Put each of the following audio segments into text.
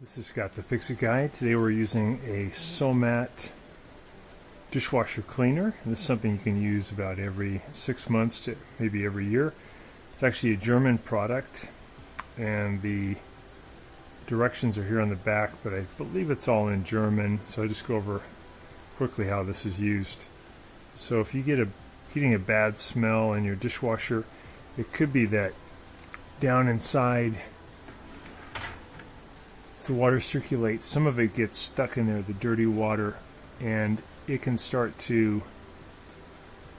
This has got the Fix-It Guide. Today we're using a Somat dishwasher cleaner. And this is something you can use about every 6 months to maybe every year. It's actually a German product, and the directions are here on the back, but I believe it's all in German, so I'll just go over quickly how this is used. So if you getting a bad smell in your dishwasher, it could be that down inside, as the water circulates, some of it gets stuck in there, the dirty water, and it can start to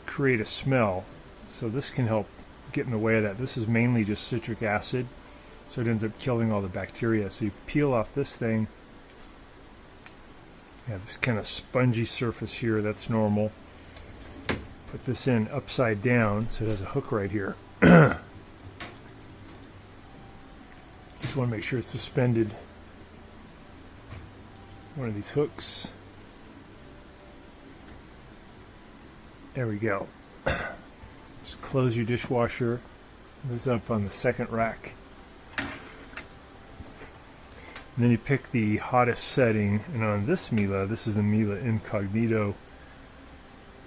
create a smell. So this can help get in the way of that. This is mainly just citric acid, so it ends up killing all the bacteria. So you peel off this thing, you have this kind of spongy surface here, that's normal. Put this in upside down, so it has a hook right here. Just want to make sure it's suspended. One of these hooks. There we go. Just close your dishwasher. This is up on the second rack. And then you pick the hottest setting, and on this Miele, this is the Miele Incognito,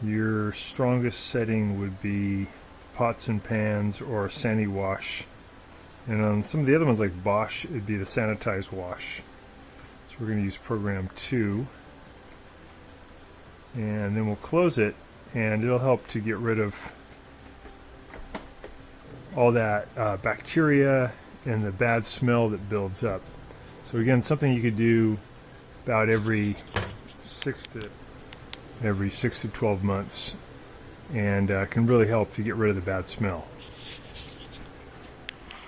your strongest setting would be pots and pans or Sani Wash. And on some of the other ones like Bosch, it'd be the Sanitize Wash. So we're going to use program 2. And then we'll close it, and it'll help to get rid of all that bacteria and the bad smell that builds up. So again, something you could do about every 6 to 12 months, and can really help to get rid of the bad smell.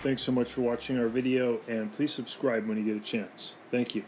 Thanks so much for watching our video, and please subscribe when you get a chance. Thank you.